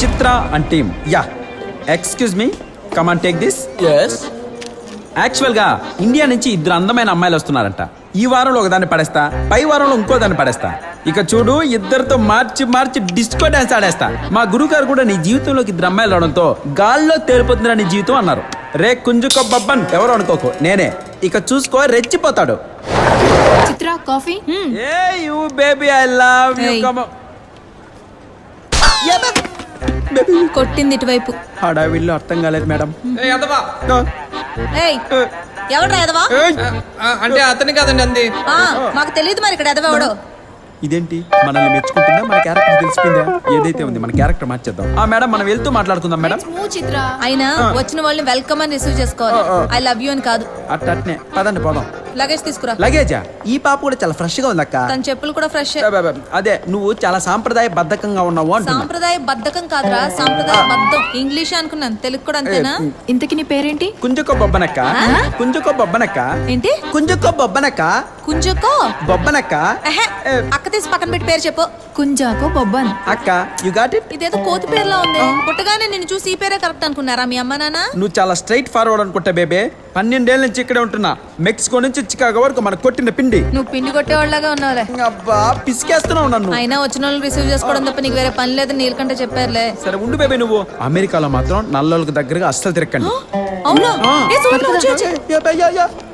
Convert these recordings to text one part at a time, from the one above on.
Chitra and team. Yeah, excuse me, come on take this. Yes. Actual గా India నుంచి ఇద్దరు అందమైన అమ్మాయిలు వస్తున్నారంట. ఈ వారంలో ఒకదాన్ని పడేస్తా, పై వారంలో ఇంకో దాన్ని పడేస్తా. ఇక చూడు, ఇద్దరితో మార్చి మార్చి డిస్కో డాన్స్ ఆడేస్తా. మా గురువు గారు కూడా నీ జీవితంలోకి ఇద్దరు అమ్మాయిలు రావడంతో గాల్లో తేలిపోతుందిరా నీ జీవితం అన్నారు. రే కుంజుకో బబ్బన్, ఎవరు అనుకోకు, నేనే. ఇక చూసుకో, రెచ్చిపోతాడు. చిత్ర coffee. Hey you baby, I love you. Come కొట్టింది ఇటువైపు. హడావిల్లో అర్థం కాలేదు మేడం. ఏయ్, ఎవడ్రా ఎదవా? అంటే అతని కాదండి అంది. మాకు తెలియదు మరి ఇక్కడ ఎదవెవడో. ఇదేంటి, మనల్ని మెచ్చుకుంటుందా, మన క్యారెక్టర్ తెలిసిపోయిందా? ఏదైతే ఉంది, మన క్యారెక్టర్ మార్చేద్దాం. మేడం, మనం వెళ్తూ మాట్లాడుకుందాం మేడం. అయినా వచ్చిన వాళ్ళని వెల్కమ్ అని రిసీవ్ చేసుకోవాలి. ఐ లవ్ యూ అని కాదు. అట్నే పదండి పోదాం. లగేజ్ తీసుకురా. లగేజా? ఈ పాప కూడా చాలా ఫ్రెష్ గా ఉంది అక్క. తన చెప్పులు కూడా ఫ్రెష్. అదే, నువ్వు చాలా సాంప్రదాయ బద్ధకంగా ఉన్నావు అంటున్నా. సాంప్రదాయ బద్ధకం కాదురా, సాంప్రదాయ బద్ధం. ఇంగ్లీష్ అనుకున్నాను, తెలుగు కూడా అంతేనా? ఇంతకి నీ పేరేంటి? కుంజుకో బొబ్బనక్క. కుంజుకో బొబ్బనక్క. ఏంటి? కుంజుకో బొబ్బనక్క. కుంజుకో బొబ్బనక్క. అక్క తీసి పక్కన పెట్టి పేరు చెప్పు. కుంజాకో బొబ్బన్. అక్క, యు గాట్ ఇట్. ఇదేదో కోతి పేరులా ఉంది. పుట్టగానే నిన్ను చూసి ఈ పేరే కరెక్ట్ అనుకున్నారా మీ అమ్మ నాన్న? నువ్వు చాలా స్ట్రైట్ ఫార్వర్డ్ అనుకుంటా బేబే. 12 ఏళ్ళ నుంచి ఇక్కడే ఉంటున్నా. మెక్సికో నుంచి చికాగో వరకు మన కొట్టిన పిండి. నువ్వు పిండి కొట్టేవాళ్ళగా ఉన్నావులే. అబ్బా, పిసికేస్తున్నావు నన్ను. అయినా వచ్చిన వాళ్ళు రిసీవ్ చేసుకోవడం తప్ప నీకు వేరే పని లేదు. నీళ్ళకంటే చెప్పారులే. సరే ఉండు బేబే, నువ్వు అమెరికాలో మాత్రం నల్లోళ్ళకి దగ్గరగా అస్సలు తిరక్కండి. అవునా?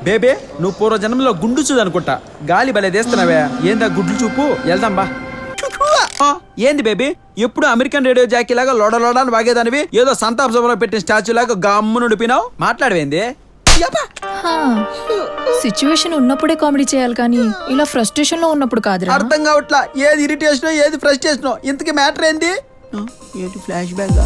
బేబే, నువ్వు పూర్వ జన్మలో గుండు చూడు అనుకుంటా. గాలి భలే తీస్తున్నావే. ఏందా గుడ్లు చూపు. వెళ్దాం బా. ఏంది బేబీ, ఎప్పుడు అమెరికన్ రేడియో జాకీ లాగా లోడలోడాన్ని వాగేదానివి ఏదో సంతాప సభలో పెట్టిన స్టాచ్యూ లాగా గమ్ము నుడిపినావు. మాట్లాడవేంది? సిచ్యువేషన్ ఉన్నప్పుడే కామెడీ చేయాలి కానీ ఇలా ఫ్రస్ట్రేషన్ లో ఉన్నప్పుడు కాదు. అర్థం కావట్లా, ఏది ఇరిటేషన్ ఏది ఫ్రస్ట్రేషన్. ఇంతకీ మ్యాటర్ ఏంది? ఏంటి ఫ్లాష్ బ్యాక్?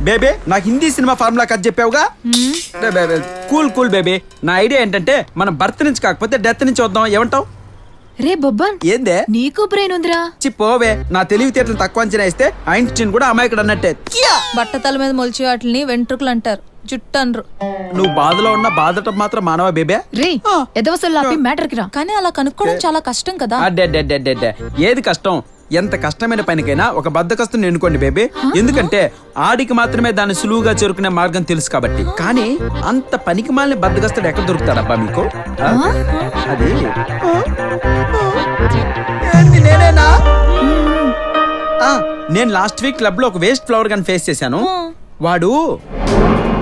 బేబే, నాకు హిందీ సినిమా ఫార్ములా కథ చెప్పావుగా. Cool cool బేబే. నా ఐడియా ఏంటంటే మనం బర్త్ నుంచి కాకపోతే డెత్ నుంచి వద్దాం. ఏమంటావు? రే బొబ్బన్, ఏందే నీకు బ్రెయిన్ ఉందిరా. చిపోవే, నా తెలివితేటలు తక్కువ అంచనా ఇస్తే ఐన్స్టీన్ కూడా అమాయకుడు అన్నట్టే. బట్టతల మీద మొలిచి వాటిని వెంట్రుకలు అంటారు, జుట్టు అనరు. నువ్వు బాధలో ఉన్న బాధటం మాత్రం మానవ బేబే. రే ఎదవసల్లాపి మ్యాటర్ కి రా. కానీ అలా కనుక్కోవడం చాలా కష్టం కదా. ఏది కష్టం? ఎంత కష్టమైన పనికైనా ఒక బద్దకస్తుని ఎన్నుకోండి బేబీ. ఎందుకంటే ఆడికి మాత్రమే దాన్ని సులువుగా చేరుకునే మార్గం తెలుసు కాబట్టి. కానీ అంత పనికి మాలిన బద్దకస్తుడు ఎక్కడ దొరుకుతాడబ్బా మీకు? అది నేనేనా? నేను లాస్ట్ వీక్ క్లబ్ లో ఒక వేస్ట్ ఫ్లవర్ గన్ ఫేస్ చేశాను. వాడు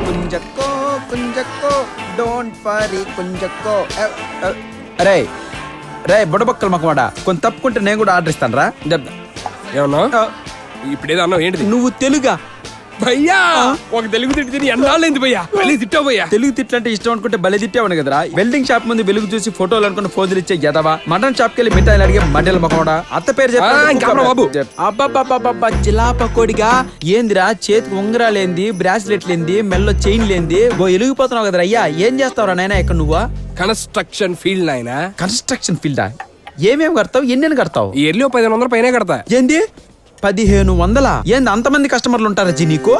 కుంజక్కో కుంజక్కో డోంట్ వరీ కుంజక్కో. అరే రే బుడబక్కల మకవాడా, కొంత తప్పుకుంటే నేను కూడా ఆర్డర్ ఇస్తాను రా. ఏమన్నా ఇప్పుడేదో అన్నావు, ఏంటిది? నువ్వు తెలుగా భయ్యా? ఒక తెలుగు తిట్టి ఎన్నాళ్ళైంది భయ్యా, మళ్ళీ తిట్టావు భయ్యా. తెలుగు తిట్లంటే ఇష్టం అనుకుంటే బలి తిట్టావని కదరా. వెల్డింగ్ షాప్ ముందు వెలుగు చూసి ఫోటోలు అనుకుని ఫోజులు ఇచ్చే ఎదవా. మటన్ షాప్ కెళ్ళి మిఠాయిలు అడిగే మడ్డల మకవాడా. అత్త పేరు బాబు. అబ్బా జిలాప కోడిగా. ఏందిరా, చేతికి ఉంగరాలేంది, బ్రాస్లెట్ లేంది, మెల్లో చైన్ లేంది, ఎలిగిపోతున్నావు కదరా. అయ్యా ఏం చేస్తావురా నాయనా ఇక్కడ నువ్వా? కన్స్ట్రక్షన్ ఫీల్డ్ ఆయన. కన్స్ట్రక్షన్ ఫీల్డా? ఏమేమి కడతావు, ఎన్ని కడతావు? ఇయర్లీ 1500 పైన కడతా. ఏంది 1500? ఏంది అంతమంది కస్టమర్లు ఉంటారా జీ నీకు?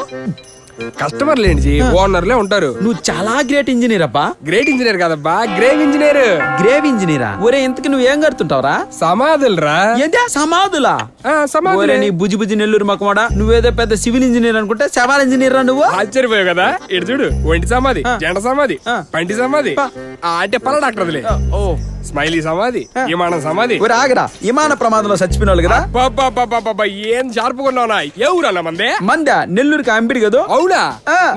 కస్టమర్లు ఏంటి, ఓనర్లే ఉంటారు. నువ్వు చాలా గ్రేట్ ఇంజనీర్ అబ్బా. గ్రేట్ ఇంజనీర్ కాదబ్బా, గ్రేవ్ ఇంజనీర్. గ్రేవ్ ఇంజనీరా? ఒరే ఇంతకి నువ్వు ఏం కడుతుంటావురా? సమాధులు రా. ఏంటా సమాధులా? సమాధులే. నీ బుజ్జి బుజ్జి నెల్లూరు మకమాడా. నువ్వేదో పెద్ద సివిల్ ఇంజనీర్ అనుకుంటే శవాల ఇంజనీర్ రా నువ్వు. ఆశ్చర్యపోయావు కదా. ఇటు చూడు, ఒంటి సమాధి, జంట సమాధి, పంటి సమాధి, అంటే పల డాక్టర్లే. ఓ స్మైలీ సమాధి, విమానం సమాధి. ఆగరా, విమాన ప్రమాదంలో చచ్చిపోయిన వాళ్ళు కదా. ఏం షార్పుకున్నావునా? ఏ ఊరన్నా మందే? మంద నెల్లూరుకి అంబిడి కదా. అవునా?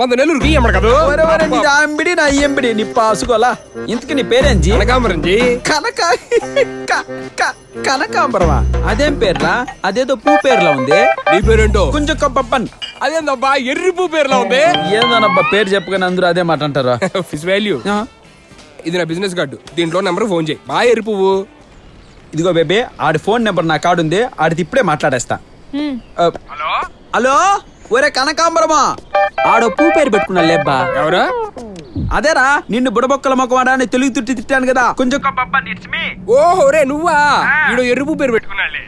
మన నెల్లూరుకి కదా. అంబిడి నా ఎంబిడి నీ పాసుకోలా. ఇంతకి నీ పేరేంజీ? కనకాంబరం జీ. కనకాంబరమా? అదేం పేర్లా? అదేదో పూ పేర్లా ఉంది. నీ పేరేంటో? కొంచెం కప్పన్. అదేందబ్బా ఎర్రి పూ పేర్లా ఉంది. ఏందోనబ్బా పేరు చెప్పగానే అందరూ అదే మాట అంటారు. Fish value. ఇది నా బిజినెస్ కార్డు, దీంట్లో నెంబర్ ఫోన్ చేయి. బాగా ఎర్రి పువ్వు. ఇదిగో బేబే, ఆడి ఫోన్ నెంబర్ నా కార్డు ఉంది, ఆడిది ఇప్పుడే మాట్లాడేస్తా. హలో హలో, ఒరే కనకాంబరమా, ఆడో పూ పేరు పెట్టుకున్నా లేబ్బా. ఎవరా? అదేరా, నిన్ను బుడబొక్కల మొక్కవాడా అని తెలుగు తుట్టి తిట్టాను కదా. కొంచెం ఓహో రే నువ్వా? ఈడో ఎర్రి పూ పేరు పెట్టుకున్నాలే.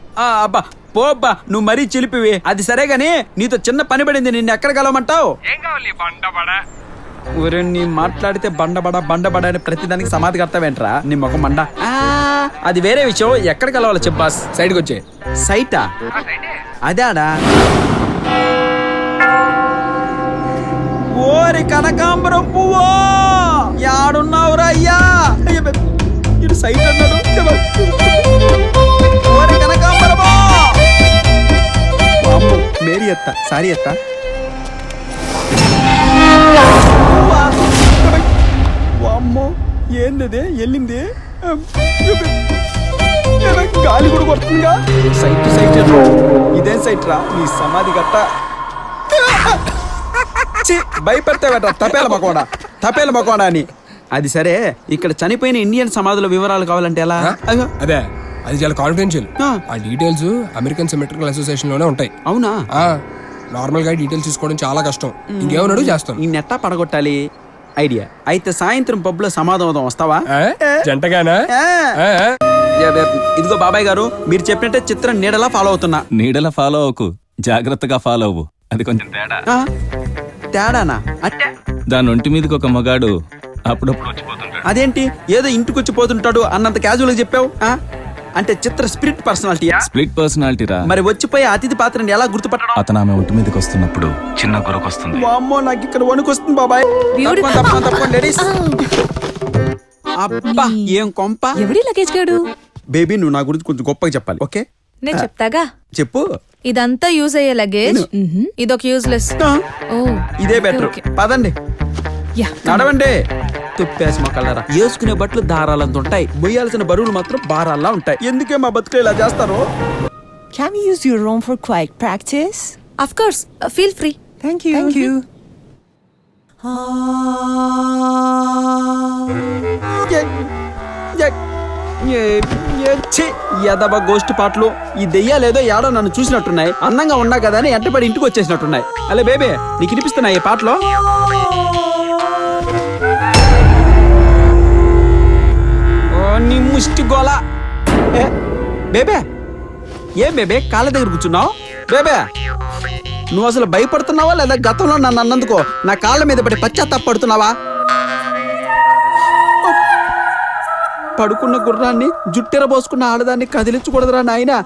అబ్బా పోబ్బా, నువ్వు మరీ చిలిపివి. అది సరే గాని నీతో చిన్న పని పడింది, నిన్ను ఎక్కడ కలవమంటావు? ఏం కావాలి? పంట పడ ఒరే నీ మాట్లాడితే బండబడ అని ప్రతిదానికి సమాధి కడతావేంట్రా నీ ముఖం మండ అది వేరే విషయం. ఎక్కడికి వెళ్ళాలో చెప్పు బాస్. సైడ్కి వచ్చే. సైటా? అదాడా? ఓరి కనకాంబరం పువ్వో యాడున్నావురా అయ్యా? ఇటు సైట్ అన్నాడు. ఓరి కనకాంబరమో మేరీ ఎత్త సారీ ఎత్త అమ్మో ఏంది వెళ్ళింది గాలి కూడా కొడుతుందిగా. సైట్ సైట్ ఇదేం సైట్ రా నీ సమాధి గట్ట. భయపెడతావేట తపేల మకోడా అని. అది సరే, ఇక్కడ చనిపోయిన ఇండియన్ సమాధుల వివరాలు కావాలంటే ఎలా? అదే అది చాలా కాన్ఫిడెన్షియల్. ఆ డీటెయిల్స్ అమెరికన్ సిమెట్రికల్ అసోసియేషన్ లోనే ఉంటాయి. అవునా? నార్మల్ గా డీటెయిల్స్ తీసుకోవడం చాలా కష్టం. ఇంకేమన్నాడు చేస్తాను. ఈ నెట్టా పడగొట్టాలి ఐడియా. అయితే సాయంత్రం పబ్ లో సమాధం వస్తావా? జంటగానా? ఇదిగో బాబాయ్ గారు, మీరు చెప్పినట్టే చిత్రం నీడలా ఫాలో అవుతున్నా. నీడలా ఫాలో అవ్వకు, జాగ్రత్తగా ఫాలో అవ్వు. అది కొంచెం తేడా. తేడానా? అంటే దాని ఒంటి మీదకి ఒక మగాడు అప్పుడప్పుడు వచ్చిపోతుంటాడు. అదేంటి ఏదో ఇంటికొచ్చి పోతుంటాడు అన్నంత క్యాజువల్ గా చెప్పావు? అంటే చిత్ర స్పిరిట్ పర్సనాలిటీ? స్ప్లిట్ పర్సనాలిటీ రా. మరి వచ్చిపోయే అతిథి పాత్రని ఎలా గుర్తుపట్టడం? అతను ఆమె ఒంటి మీదకి వస్తున్నప్పుడు చిన్న గురకొస్తుంది. అమ్మో నాకు ఇక్కడ వణుకొస్తుంది బాబాయ్. తప్పకుండా లేడీస్. అబ్బా ఏం కొంప. ఎవడి లగేజ్ గాడు? బేబీ నువ్వు నా గురించి కొంచెం గొప్పగా చెప్పాలి. ఓకే నేను చెప్తాగా. చెప్పు. ఇదంతా యూజ్ అయ్యే లగేజ్, ఇదొక యూజ్లెస్. ఇదే బెటర్. పదండి నడవండి. తుప్పేసి మొక్కలరా వేసుకునే బట్టలు దారాలంత ఉంటాయి, మొయ్యాల్సిన బరువులు మాత్రం భారాల్లా ఉంటాయి. ఎందుకే మా బతుకులు ఇలా చేస్తారు? Can we use your room for quiet practice? Of course, feel free. Thank you. Thank you. యదవ Goshti పాటలు. ఈ దెయ్యాలేదో ఏడో నన్ను చూసినట్టున్నాయి. అందంగా ఉన్నా కదా అని ఎంటపడి ఇంటికి వచ్చేసినట్టున్నాయి. అలే బేబే నీకు వినిపిస్తున్నాయి ఈ పాటలో? నీ ముష్టి గోల. బేబే ఏం బేబే కాళ్ళ దగ్గర కూర్చున్నావు? బేబే నువ్వు అసలు భయపడుతున్నావా లేదా గతంలో నన్ను అన్నందుకో నా కాళ్ళ మీద పడి పశ్చాత్తాపడుతున్నావా? పడుకున్న గుర్రాన్ని జుట్టెర పోసుకున్న ఆడదాన్ని కదిలించకూడదురా నాయనా.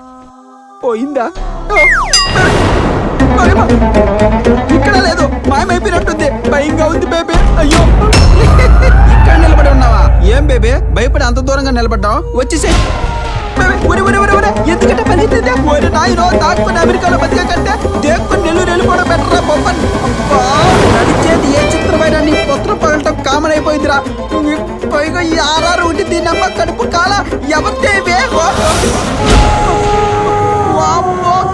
పోయిందా? ఇక్కడ లేదు, మాయమైపోయినట్టుంది. భయంగా ఉంది బేబే. అయ్యో ఇక్కడ నిలబడి ఉన్నావా? ఏం బేబే భయపడి అంత దూరంగా నిలబడ్డావు? వచ్చేసే. ఎందుకంటే పరిగెత్తిందే ఓరి నాయనో. దాక్కుని అమెరికాలో బతికే కంటే దేక్కుని నెల్లూరు వెళ్ళిపోవడం బెటరా బొమ్మన్. నడిచేది ఏ చిత్రమైన నీ పుత్రం పగలటం కామన్ అయిపోయిందిరా. పైగా ఈ ఆర్ఆర్ ఉండి దీని అమ్మ కడుపు కాల ఎవరిదేవే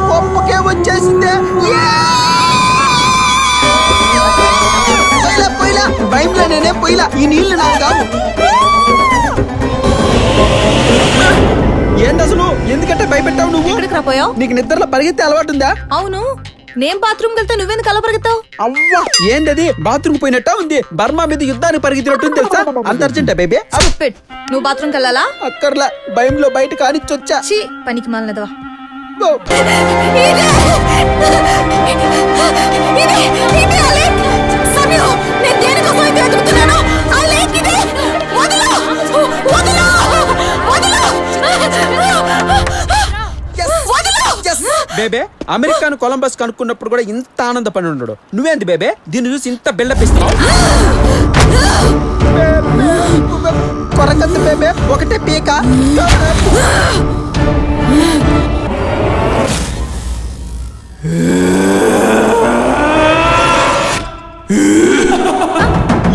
కొంపకే వచ్చేసిందే. పోయిలా భయంలో నేనే పోయిలా. ఈ నీళ్లు నాకు కావు. ఏంటి అసలు ఎందుకంటే భయపెట్టావు నువ్వు? ఎక్కడికి రాపోయావు? నీకు నిద్రలో పరిగెత్తే అలవాటు ఉందా? అవును, నేను బాత్రూమ్ వెళ్తే నువ్వెందుకు అలా పరిగెత్తావు? అవ్వా ఏంటది బాత్రూమ్ పోయినట్ట ఉంది. బర్మా మీద యుద్ధానికి పరిగెత్తినట్టు తెలుసా? అంత అర్జెంటా బేబీ? నువ్వు బాత్రూమ్కి వెళ్ళాలా? అక్కర్లా, భయంలో బయట కానిచ్చొచ్చా. పనికి మాలనదవా. బేబే అమెరికాను కొలంబస్ కనుక్కున్నప్పుడు కూడా ఇంత ఆనందపడి ఉండడు. నువ్వేంది బేబే దీన్ని చూసి ఇంత బిల్డప్ ఇస్తున్నావు? కొరకంది బేబే ఒకటే పీక.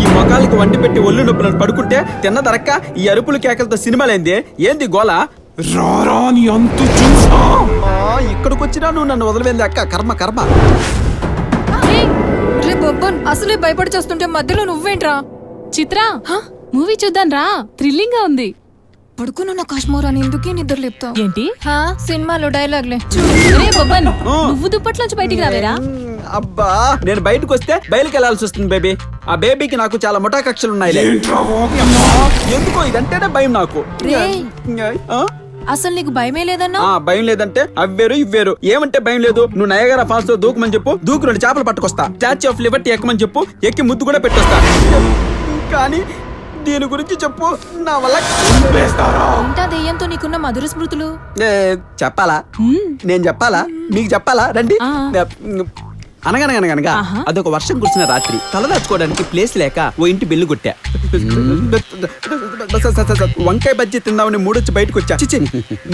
ఈ మొఖాలకు వండి పెట్టి ఒళ్ళు నొప్పులను పడుకుంటే తిన్న దరక్క ఈ అరుపులు కేకలతో సినిమాలేంది? ఏంది గోల? ఇక్కడికి వచ్చినా నువ్వు నన్ను వదిలిపోయింది అక్క. కర్మ కర్మ. అసలే భయపడి చేస్తుంటే మధ్యలో నువ్వేంట్రా? చిత్ర మూవీ చూద్దాం రా, థ్రిల్లింగ్ గా ఉంది. పడుకున్న కాశ్మీర్ అని ఎందుకే నిద్ర లేపుతావు? ఏంటి సినిమాలో డైలాగ్లే. నువ్వు దుప్పట్లోంచి బయటికి రావేరా? అబ్బా నేను బయటకు వస్తే బయలుకి వెళ్లాల్సి వస్తుంది బేబీ. ఆ బేబీకి నాకు చాలా ముఠా కక్షలు ఉన్నాయి. ఎందుకో ఇదంటేనే భయం నాకు. అసలు నీకు భయమే లేదన్నా? భయం లేదంటే అవ్వేరు ఇవ్వేరు. ఏమంటే భయం లేదు, నువ్వు నయగరా ఫాల్స్ లో దూకమని చెప్పు, దూకు 2 చేపలు పట్టుకొస్తా. స్టాచ్యూ ఆఫ్ లిబర్టీ ఎక్కమని చెప్పు, ఎక్కి ముద్దు కూడా పెట్టొస్తా. కానీ దీని గురించి చెప్పు, నా వల్ల ఏంటా దెయ్యంతో నీకున్న మధుర స్మృతులు? చెప్పాలా? నేను చెప్పాలా? మీకు చెప్పాలా? రండి. అనగనగనగనగా అదొక వర్షం కురిసిన రాత్రి, తలదాచుకోవడానికి ప్లేస్ లేక ఓ ఇంటి బెల్లు కొట్టా. వంకాయ బజ్జీ తిందామని మూడొచ్చి బయటకు వచ్చా. చిచి,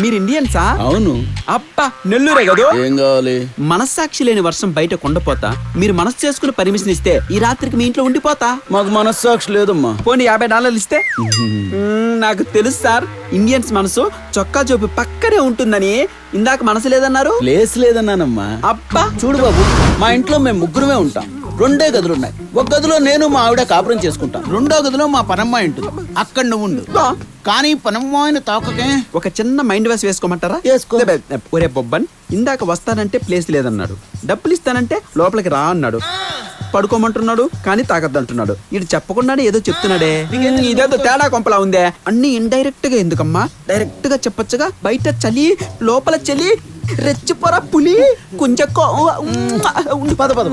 మీరు ఇండియన్సా? అవును. అబ్బా, నెల్లూరే కదా. ఏం కావాలి? మనస్సాక్షి లేని వర్షం బయట కొండపోతా, మీరు మనస్సు చేసుకుని పర్మిషన్ ఇస్తే ఈ రాత్రికి మీ ఇంట్లో ఉండిపోతా. మాకు మనస్సాక్షి లేదమ్మా. పోనీ $50 ఇస్తే? నాకు తెలుసు సార్, ఇండియన్స్ మనసు చొక్కా చూపి పక్కనే ఉంటుందని. ఇందాక మనసు లేదన్నారు. ప్లేస్ లేదన్నానమ్మా. అబ్బా, చూడు బాబు, మా ఇంట్లో మేము ముగ్గురమే ఉంటాం. 2 గదులున్నాయి. ఒక గదిలో నేను మా ఆవిడ కాపురం చేసుకుంటాం. 2వ గదిలో మా పనమ్మాయి ఉంటుంది. అక్కడ నువ్వు ఉండు. కానీ పనమ్మాయిని తాకకే. ఒక చిన్న మైండ్ వాష్ వేసుకోమంటారా? వేసుకో. ఒరే బొబ్బన్, ఇందాక వస్తానంటే ప్లేస్ లేదన్నాడు, డబ్బులు ఇస్తానంటే లోపలికి రా అన్నాడు, పడుకోమంటున్నాడు కానీ తాగద్దంటున్నాడు. ఇటు చెప్పకుండానే ఏదో చెప్తున్నాడే. ఇదేదో తేడా కొంపలా ఉందే. అన్ని ఇండైరెక్ట్ గా ఎందుకమ్మా, డైరెక్ట్ గా చెప్పొచ్చుగా. బయట చలి, లోపల చలి, రెచ్చిపోరా పులి కొంచెక్కో. పద పద.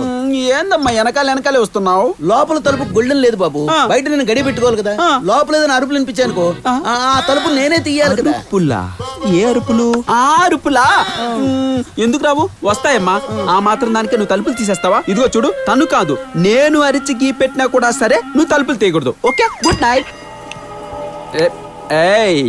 ఏందమ్మా వెనకాలే వస్తున్నావు? లోపల తలుపు గొల్డెన్ లేదు బాబు. బయట నేను గడి పెట్టుకోవాలి కదా. లోపల ఏదైనా అరుపులు వినిపించానుకో, ఆ తలుపు నేనే తీయాలి కదా. అరుపులా? ఏ అరుపులు? ఆ అరుపులా? ఎందుకు రావు? వస్తాయమ్మా. ఆ మాత్రం దానికి నువ్వు తలుపులు తీసేస్తావా? ఇదిగో చూడు, తను కాదు నేను అరిచి గీ పెట్టినా కూడా సరే నువ్వు తలుపులు తీయకూడదు. Okay, good night. ఏయ్,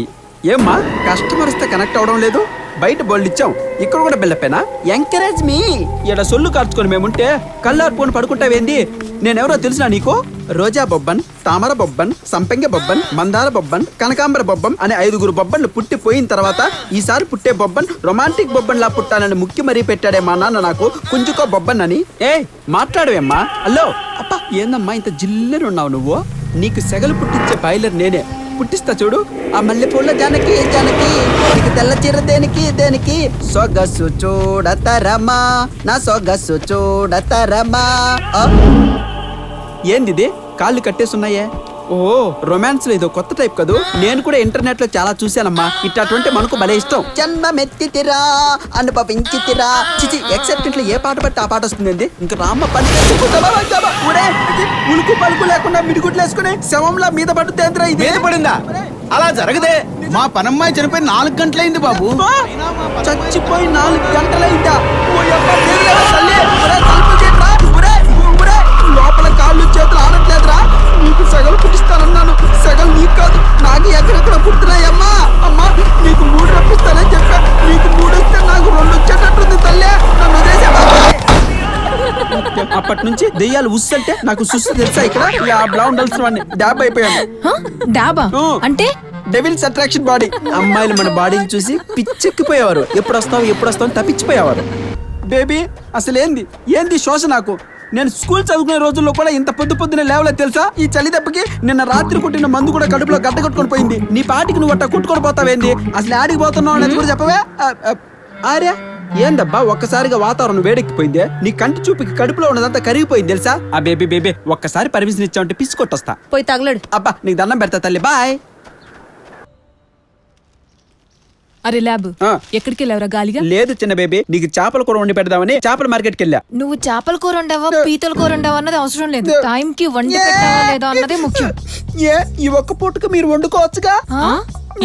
ఏమ్మా కస్టమర్ వస్తే కనెక్ట్ అవడం లేదు? బయట బోల్డ్ ఇచ్చాం, ఇక్కడ కూడా బిల్లపేనా? ఎంకరేజ్ మీ. ఇక్కడ సొల్లు కార్చుకొని మేముంటే కళ్ళార్పుకొని పడుకుంటావేంది? నేనెవరో తెలుసునా నీకు? రోజా బొబ్బన్, తామర బొబ్బన్, సంపెంగ బొబ్బన్, మందార బొబ్బన్, కనకాంబర బొబ్బన్ అనే 5 బొబ్బన్లు పుట్టిపోయిన తర్వాత ఈసారి పుట్టే బొబ్బన్ రొమాంటిక్ బొబ్బన్ లా పుట్టాలని ముక్కి మరీ పెట్టాడే మా నాన్న నాకు. కుంచుకో బొబ్బన్ అని. మాట్లాడవేమ్మా? హలో. అప్పా, ఏందమ్మా ఇంత జిల్లెరు ఉన్నావు నువ్వు? నీకు సెగలు పుట్టించే బాయిలర్ నేనే. పుట్టిస్తా చూడు. ఆ మల్లెపూల జానకి జానకి, నీకు తెల్ల చీర దేనికి? సొగసు చూడతరమా, నా సొగసు చూడతరమా. ఏంది కాళ్ళు కట్టేసున్నాయే? ఓ, రొమాన్స్ లో ఇదో కొత్త టైప్ కదూ. నేను కూడా ఇంటర్నెట్ లో చాలా చూశానమ్మా. ఇట్లాంటి మనకు భలే ఇష్టం. జన్మమెత్తితిరా అనుభవించితిరా. చిచి, ఎక్సెప్టెంట్ లో ఏ పాట పట్టి ఆ పాట వస్తుంది. ఇంకా రామ్మ పని ఉలుకు పలుకు లేకుండా మిడిగుడ్లు వేసుకుని శవంలా మీద పడుతుందిరా. ఇది మీద పడిందా? అలా జరగదే. మా పనమ్మాయి చనిపోయి 4 గంటలైంది బాబు. చచ్చిపోయి 4 గంటలైందా? లోపల కాళ్ళు చేతులు ఆడట్లేదురా. నీకు సెగలు పుట్టిస్తానన్నాను. సెగలు నీకు కాదు, నాకు ఎక్కడెక్కడ పుట్టినాయమ్మా. అమ్మా, నీకు 3 రప్పిస్తానని చెప్పా. నీకు 3 వస్తే నాకు 2 వచ్చేటట్టుంది తల్లే. నన్ను వదిలేసావా? అప్పటి నుంచి దెయ్యాలు ఉస్సంటే నాకు సుస్సు తెలుసా? ఇక్కడ ఉండాల్సిన వాడిని డాబ్ అయిపోయాను. డాబా అంటే? Devil's attraction body. అమ్మాయిలు మన బాడీని చూసి పిచ్చెక్కిపోయేవారు. ఎప్పుడు వస్తావు తప్పించిపోయేవారు. బేబీ, అసలు ఏంది శోష నాకు. నేను స్కూల్ చదువుకునే రోజుల్లో కూడా ఇంత పొద్దునే లేవలేదు తెలుసా? ఈ చలి దెబ్బకి నిన్న రాత్రి కొట్టిన మందు కూడా కడుపులో గడ్డ కొట్టుకొని పోయింది. నీ పాటికి నువ్వు అట్ట కొట్టుకొని పోతావేంది? అసలు ఆడికి పోతున్నావు అనేది కూడా చెప్పవే. ఆర్యా, ఏందబ్బా ఒక్కసారిగా వాతావరణం వేడెక్కిపోయిందే. నీ కంటి చూపుకి కడుపులో ఉన్నదంతా కరిగిపోయింది తెలుసా? ఆ బేబీ ఒక్కసారి పర్మిషన్ ఇచ్చావంటే పిసి కొట్టొస్తా. పోయి తగలడు. అబ్బా, నీకు దండం పెడతా తల్లి. బాయ్. అరే ల్యాబ్, ఎక్కడికి వెళ్ళావురా గాలిగా? లేదు చిన్న బేబీ, నీకు చేపల కూర వండి పెడదామని చేపల మార్కెట్కి వెళ్ళా. నువ్వు చేపల కూర వండావా పీతల కూర వండావా అన్నది అవసరం లేదు. టైం కి వండి పెట్టావా లేదా అన్నదే ముఖ్యం. ఈ ఒక్క పూటకు మీరు వండుకోవచ్చుగా.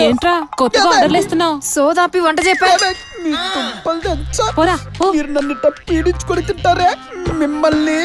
ఏంట్రా కొత్తగా ఆర్డర్లు ఇస్తున్నావు? సోదాపి వంట చెప్పా. పోరా, పో. మీరు నన్ను పీడించుకొని తింటారే మిమ్మల్ని.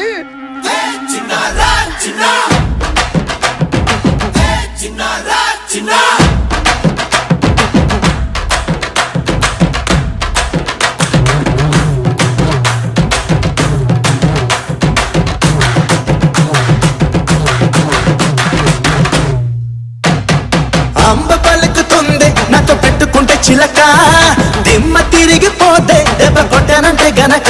అంబ పలుకుతుంది నాతో పెట్టుకుంటే చిలక, దిమ్మ తిరిగిపోతే దెబ్బ కొట్టానంటే గనక.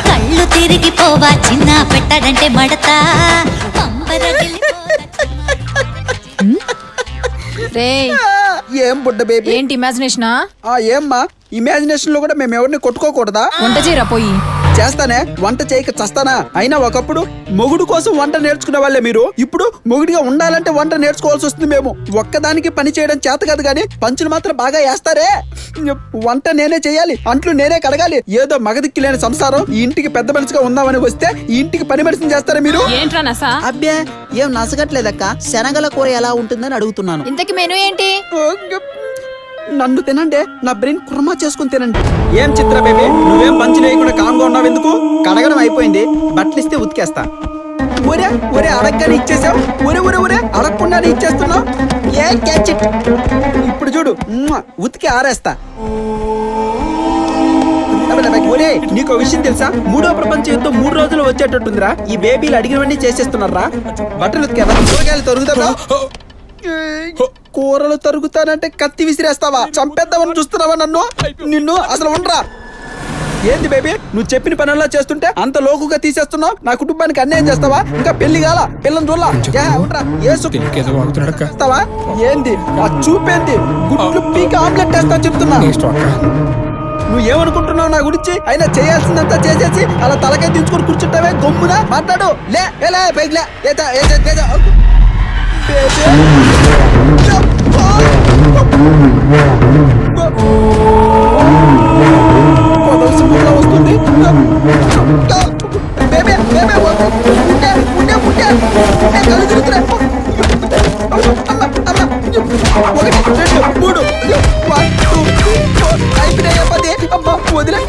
కళ్ళు తిరిగిపోవా చిన్న పెట్టాడంటే మడత. ఏం బుడ్డ బేబీ, ఏంటి ఇమాజినేషనా? ఏమ్మా ఇమాజినేషన్ లో కూడా మేము ఎవరిని కొట్టుకోకూడదా? వంట చేయరా పోయి. చేస్తానే, వంట చేయక చస్తానా? అయినా ఒకప్పుడు మొగుడు కోసం వంట నేర్చుకునే వాళ్ళే మీరు. ఇప్పుడు మొగుడిగా ఉండాలంటే వంట నేర్చుకోవాల్సి వస్తుంది. మేము ఒక్కదానికి పని చేయడం చేత కాదు కానీ పంచులు మాత్రం బాగా వేస్తారే. వంట నేనే చేయాలి, అంట్లు నేనే కడగాలి. ఏదో మగదిక్కి లేని సంసారం, ఈ ఇంటికి పెద్ద మనిషిగా ఉందామని వస్తే ఈ ఇంటికి పని మనిషిని చేస్తారా మీరు? ఏంట్రా నసా? అబ్బే ఏం నసగట్లేదక్క, శనగల కూర ఎలా ఉంటుందని అడుగుతున్నాను. ఇంతకి మెనూ ఏంటి? నన్ను తినండి, నా బ్రెయిన్ కుర్మా చేసుకుని తినండి. ఏం చిత్ర బేబీ, నువ్వేం పంచి లేకుండా కామ్గా ఉన్నావు ఎందుకు? కడగడం అయిపోయింది, బట్టలు ఇస్తే ఉతికేస్తా. ఒరే ఒరే అడగగానే ఇచ్చేసావు, ఒరే ఒరే ఒరే అడగకుండానే ఇచ్చేస్తున్నావు. ఏ క్యాచ్ ఇట్. ఇప్పుడు చూడు, ఉతికి ఆరేస్తా. ఒరే నీకు విషయం తెలుసా? 3వ ప్రపంచ యుద్ధం 3 రోజులు వచ్చేటట్టుందిరా. ఈ బేబీలు అడిగినవన్నీ చేసేస్తున్నారా? బట్టలు ఉతికేదా? కూరగాయలు తరుగుతారా? కూరలు తరుగుతానంటే కత్తి విసిరేస్తావా? చంపేద్దామని చూస్తున్నావా నన్ను? నిన్ను అసలు ఉండరా. ఏంది బేబీ, నువ్వు చెప్పిన పనుల్లో చేస్తుంటే అంత లోకుగా తీసేస్తున్నావు. నా కుటుంబానికి అన్యాయం చేస్తావా? ఇంకా పెళ్లి కాల, పిల్లని చూడలా. చేస్తావా? ఏంది ఆ చూపేంది? గుడ్లు పీక ఆమ్లెట్ వేస్తా చెప్తున్నా. నువ్వు ఏమనుకుంటున్నావు నా గురించి? అయినా చేయాల్సిందంతా చేసేసి అలా తలకాయ దించుకొని కూర్చుంటావే. గమ్మున మాట్లాడు. లే బైక్ లే. వస్తుంది. వదిలే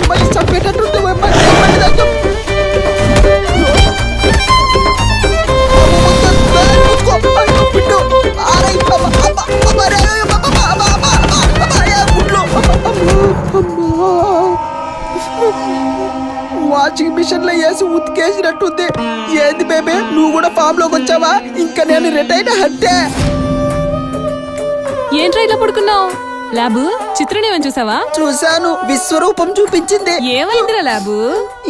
మళ్ళీ చంపేటట్టుంది. వాషింగ్ మిషన్ లో వేసి ఉతికేసినట్టుంది. ఏంది బేబే, నువ్వు కూడా ఫామ్ లోకి వచ్చావా? ఇంకా నేను రిటైర్ హట్టే. ఏంట్రా ఇలా పడుకున్నావు? ల్యాబు చిత్రనేమని చూసావా? చూశాను, విశ్వరూపం చూపించింది. ఏమైందిరా ల్యాబు?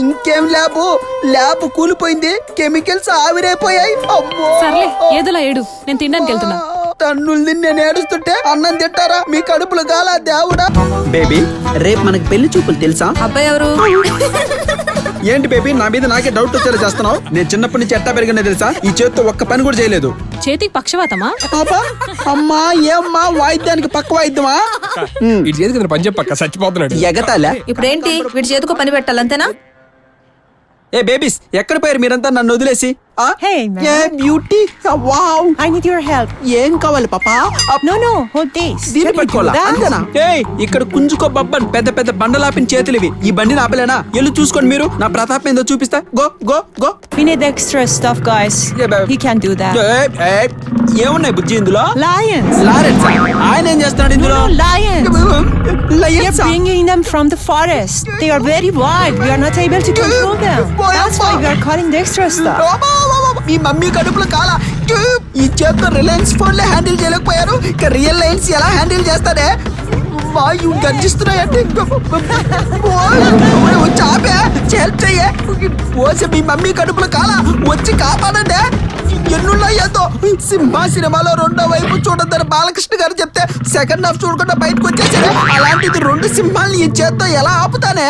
ఇంకేం ల్యాబ్ కూలిపోయింది, కెమికల్స్ ఆవిరైపోయాయి. అమ్మో. సర్లే ఏదోలా ఏడు, నేను తినడానికి వెళ్తున్నా. తన్నులు తిని నేను ఏడుస్తుంటే అన్నం తింటారా? మీ కడుపులు గాలా దేవుడా. బేబీ రేపు మనకి పెళ్లి చూపులు తెలుసా? అబ్బాయి ఎవరు? ఏంటి బేబీ, నా మీద నాకే డౌట్ వచ్చేలా చేస్తున్నావు? నేను చిన్నప్పటి నుంచి ఎట్టా పెరిగినా తెలుసా? ఈ చేతితో ఒక్క పని కూడా చేయలేదు. చేతికి పక్షవాతమా? అమ్మా ఏమ్మా, వాయిద్యానికి పక్క వాయిద్యమా? ఇటు చేతికి పని చెప్పక్క, చచ్చిపోతున్నాడు. ఎగతాలే. ఇప్పుడేంటి వీడి చేతికో పని పెట్టాలి అంతేనా? ఏ బేబీస్ ఎక్కడ పోయారు మీరంతా నన్ను వదిలేసి? Hey, man. A beauty, wow. I need your help. ఏం కావాలి పాపా? No, hold this. దీన్ని Can you do పట్టుకోవాలా? that? అంతేనా? ఏయ్ ఇక్కడ కుంజుకో బబ్బన్, పెద్ద పెద్ద బండలాపిన చేతులివి. ఈ బండిని ఆపలేనా? ఎల్లు చూసుకోండి మీరు. నా ప్రతాపం ఏందో చూపిస్తా. Go. We need extra stuff, guys. Yeah, babe. He can't do that. ఏమున్నాయి బుజ్జి ఇందులో? Lions. లారెన్స్. ఆయన ఏం చేస్తున్నాడు ఇందులో? No, lions. We're Lions. bringing them from the forest. They are very wild. We are not able to control them. That's why we are calling the extra stuff. Me mummy కడుపులో కాలా. ఈ చేత్తో Reliance phone లో handle చేయలేకపోయారు, ఇక real lines ఎలా handle చేస్తారే? వాయు గర్జిస్తున్నాయంటే వచ్చి ఆపే, హెల్ప్ చెయ్యే. పోసి మీ మమ్మీ కడుపులో కాలా, వచ్చి కాపాడండి. ఎన్నున్నాయేదో. సింహ సినిమాలో 2వ వైపు చూడొద్దని బాలకృష్ణ గారు చెప్తే సెకండ్ హాఫ్ చూడకుండా బయటకు వచ్చేసారే. అలాంటిది 2 సింహాలని ఈ చేత్తో ఎలా ఆపుతానే?